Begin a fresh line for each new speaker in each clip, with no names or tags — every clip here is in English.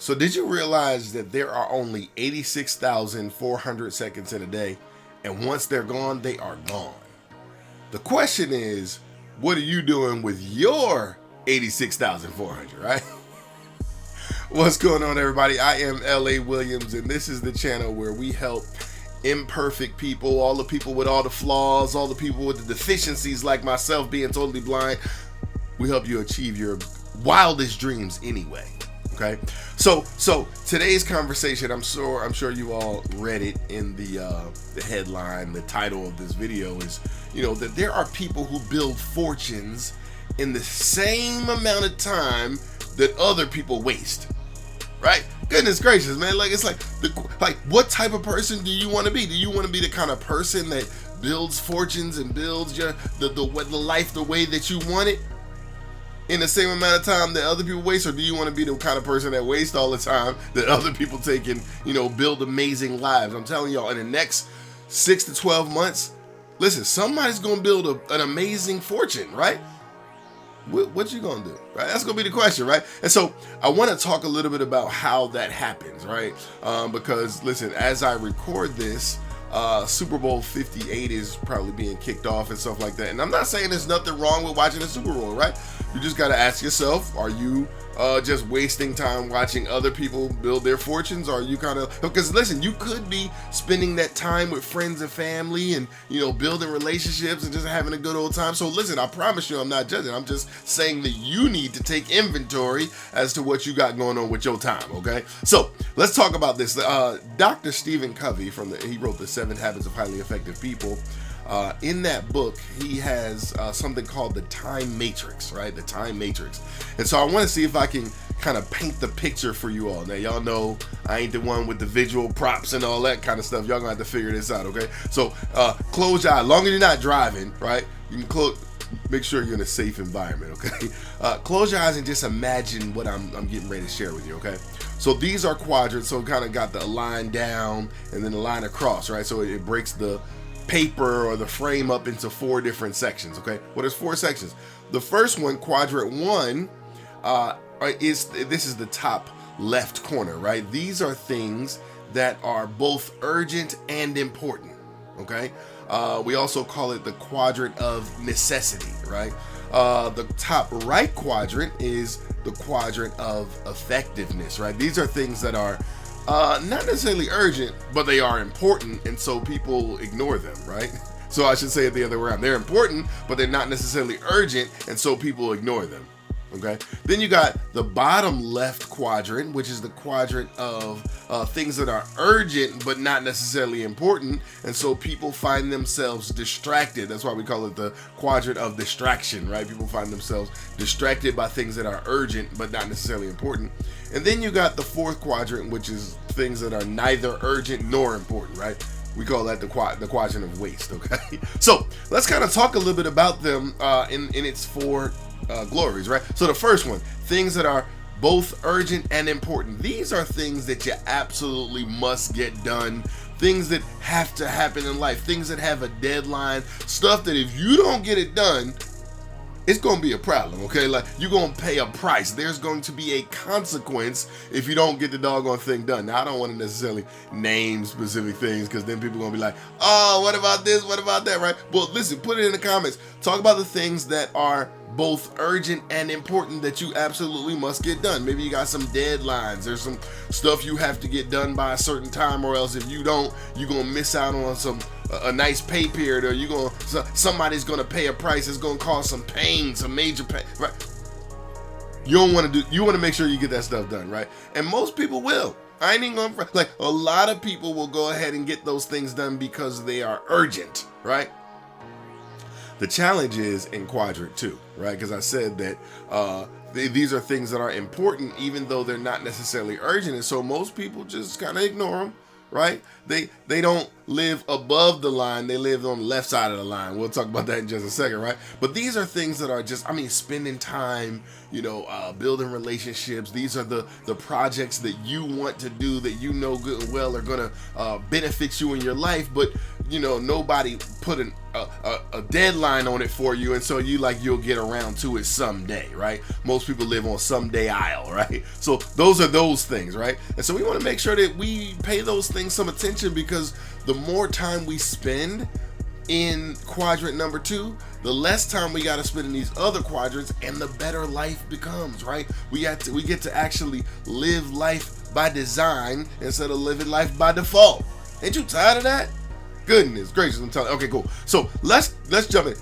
So did you realize that there are only 86,400 seconds in a day, and once they're gone, they are gone? The question is, what are you doing with your 86,400, right? What's going on, everybody? I am L.A. Williams, and this is the channel where we help imperfect people, all the people with all the flaws, all the people with the deficiencies like myself being totally blind. We help you achieve your wildest dreams anyway. Okay, so today's conversation, I'm sure you all read it in the headline. The title of this video is, that there are people who build fortunes in the same amount of time that other people waste. Right? Goodness gracious, man! It's like what type of person do you want to be? Do you want to be the kind of person that builds fortunes and builds the life the way that you want it, in the same amount of time that other people waste? Or do you want to be the kind of person that wastes all the time that other people take and, build amazing lives? I'm telling y'all, in the next 6 to 12 months, listen, somebody's going to build an amazing fortune, right? What you going to do, right? That's going to be the question, right? And so I want to talk a little bit about how that happens, right? Because, listen, as I record this, Super Bowl 58 is probably being kicked off and stuff like that. And I'm not saying there's nothing wrong with watching the Super Bowl, right? You just got to ask yourself, are you just wasting time watching other people build their fortunes? Or are you because listen, you could be spending that time with friends and family and, building relationships and just having a good old time. So listen, I promise you, I'm not judging. I'm just saying that you need to take inventory as to what you got going on with your time, okay? So let's talk about this. Dr. Stephen Covey, he wrote The 7 Habits of Highly Effective People. In that book, he has something called the time matrix, right? The time matrix. And so I want to see if I can kind of paint the picture for you all. Now, y'all know I ain't the one with the visual props and all that kind of stuff. Y'all gonna have to figure this out, okay? So close your eyes. As long as you're not driving, right? You can make sure you're in a safe environment, okay? Close your eyes and just imagine what I'm getting ready to share with you, okay? So these are quadrants. So kind of got the line down and then the line across, right? So it breaks the paper or the frame up into 4 different sections, okay? Well, there's 4 sections. The first one, quadrant 1, this is the top left corner, right? These are things that are both urgent and important, okay? We also call it the quadrant of necessity, right? The top right quadrant is the quadrant of effectiveness, right? These are things that are not necessarily urgent, but they are important, and so people ignore them, right? So I should say it the other way around. They're important, but they're not necessarily urgent, and so people ignore them, okay? Then you got the bottom left quadrant, which is the quadrant of things that are urgent, but not necessarily important, and so people find themselves distracted. That's why we call it the quadrant of distraction, right? People find themselves distracted by things that are urgent, but not necessarily important. And then you got the 4th quadrant, which is things that are neither urgent nor important, right? We call that the quadrant of waste, okay? So let's kind of talk a little bit about them in its 4 glories, right? So the first one, things that are both urgent and important. These are things that you absolutely must get done, things that have to happen in life, things that have a deadline, stuff that if you don't get it done, it's going to be a problem, okay? Like, you're going to pay a price. There's going to be a consequence if you don't get the doggone thing done. Now, I don't want to necessarily name specific things because then people are going to be like, oh, what about this? What about that, right? Well, listen, put it in the comments. Talk about the things that are both urgent and important that you absolutely must get done. Maybe you got some deadlines. There's some stuff you have to get done by a certain time, or else if you don't, you're going to miss out on a nice pay period, or somebody's going to pay a price. It's going to cause some pain, some major pain, right? You want to make sure you get that stuff done, right? And most people will. I ain't even gonna, a lot of people will go ahead and get those things done because they are urgent, right? The challenge is in quadrant 2, right? Because I said that these are things that are important, even though they're not necessarily urgent. And so most people just kind of ignore them, right? They don't live above the line. They live on the left side of the line. We'll talk about that in just a second, right? But these are things that are just, spending time, building relationships. These are the projects that you want to do that good and well are going to benefit you in your life. But, nobody put a deadline on it for you, and so you'll get around to it someday, right? Most people live on someday isle, right? So those are those things, right? And so we want to make sure that we pay those things some attention, because the more time we spend in quadrant number 2, the less time we got to spend in these other quadrants, and the better life becomes, right? We get to actually live life by design instead of living life by default. Ain't you tired of that? Goodness gracious, I'm telling you. Okay, cool. So let's jump in.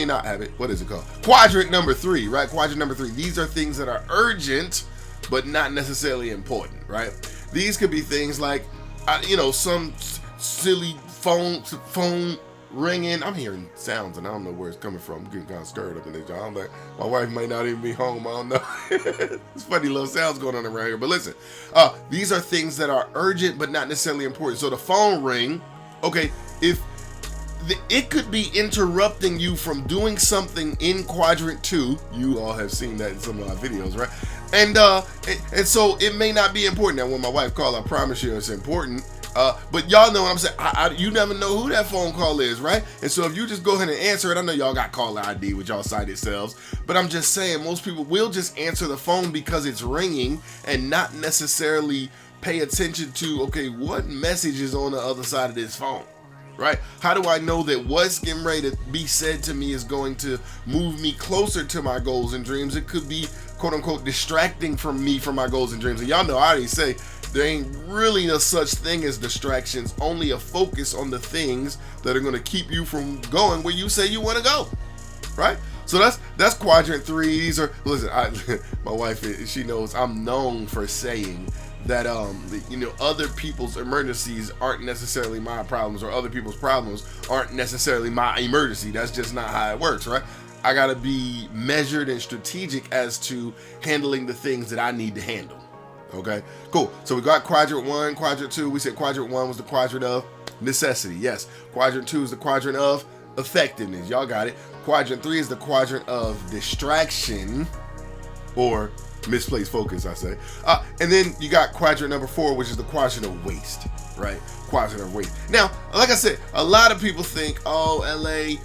Not habit. What is it called? Quadrant number 3, right? Quadrant number 3. These are things that are urgent, but not necessarily important, right? These could be things like, some silly phone ringing. I'm hearing sounds and I don't know where it's coming from. I'm getting kind of scared up in this job. I'm like, my wife might not even be home. I don't know. It's funny little sounds going on around here. But listen, these are things that are urgent but not necessarily important. So the phone ring, okay, it could be interrupting you from doing something in quadrant 2. You all have seen that in some of my videos, right? And so it may not be important. Now, when my wife calls, I promise you it's important. But y'all know what I'm saying. You never know who that phone call is, right? And so if you just go ahead and answer it, I know y'all got caller ID with y'all cited selves, but I'm just saying most people will just answer the phone because it's ringing and not necessarily pay attention to, okay, what message is on the other side of this phone, right? How do I know that what's getting ready to be said to me is going to move me closer to my goals and dreams? It could be, quote unquote, distracting from me from my goals and dreams. And y'all know I already say, there ain't really no such thing as distractions, only a focus on the things that are going to keep you from going where you say you want to go, right? So that's quadrant 3. These are, listen, my wife, she knows I'm known for saying that other people's emergencies aren't necessarily my problems, or other people's problems aren't necessarily my emergency. That's just not how it works, right? I gotta be measured and strategic as to handling the things that I need to handle. Okay, cool. So we got quadrant 1, quadrant 2. We said quadrant 1 was the quadrant of necessity. Yes. Quadrant 2 is the quadrant of effectiveness. Y'all got it. Quadrant 3 is the quadrant of distraction, or misplaced focus, I say. And then you got quadrant number 4, which is the quadrant of waste, right? Quadrant of waste. Now, like I said, a lot of people think, oh, LA,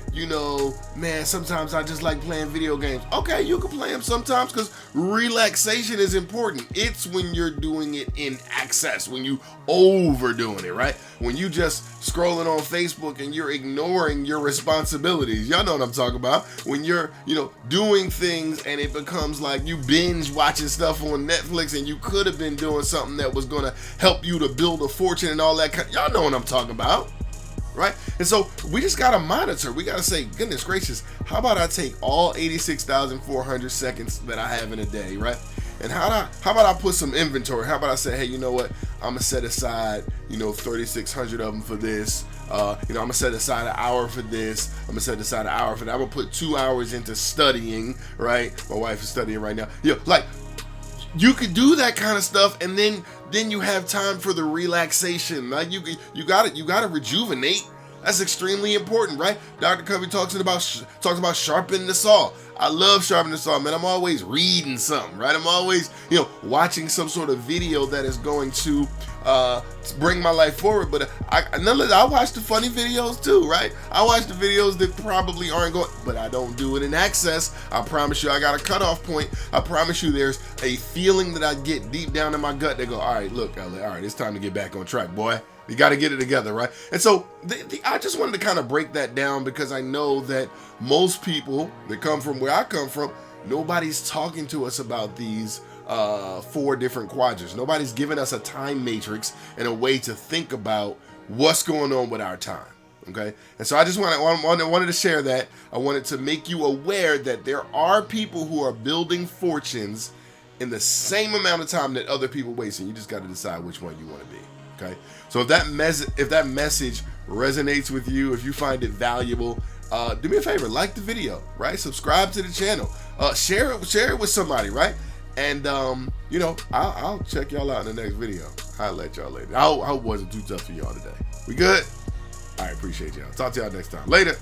man, sometimes I just like playing video games. Okay, you can play them sometimes, because relaxation is important. It's when you're doing it in excess, when you overdoing it, right? When you just scrolling on Facebook and you're ignoring your responsibilities. Y'all know what I'm talking about. When you're, doing things and it becomes like you binge watching stuff on Netflix, and you could have been doing something that was going to help you to build a fortune and all that. Y'all know what I'm talking about, right? And so we just got to monitor. We got to say, goodness gracious, how about I take all 86,400 seconds that I have in a day, right? And how about I put some inventory? How about I say, hey, you know what? I'm gonna set aside, 3,600 of them for this. I'm gonna set aside an hour for this. I'm gonna set aside an hour for that. I'm gonna put 2 hours into studying, right? My wife is studying right now. You could do that kind of stuff, and then you have time for the relaxation. Like you gotta rejuvenate. That's extremely important, right? Dr. Covey talks about sharpening the saw. I love sharpening the saw, man. I'm always reading something, right? I'm always, watching some sort of video that is going to bring my life forward. But I watch the funny videos too, right? I watch the videos that probably aren't going, but I don't do it in excess. I promise you, I got a cutoff point. I promise you, there's a feeling that I get deep down in my gut that go, all right, look, LA, all right, it's time to get back on track, boy. You got to get it together, right? And so I just wanted to kind of break that down, because I know that most people that come from where I come from, nobody's talking to us about these 4 different quadrants. Nobody's giving us a time matrix and a way to think about what's going on with our time. Okay, and so I just wanted to share that. I wanted to make you aware that there are people who are building fortunes in the same amount of time that other people waste, and you just got to decide which one you want to be. Okay, so if that message resonates with you, if you find it valuable, do me a favor, like the video, right? Subscribe to the channel, share it with somebody, right? And I'll check y'all out in the next video. I'll let y'all later. I hope it wasn't too tough for y'all today. We good? I appreciate y'all. Talk to y'all next time. Later.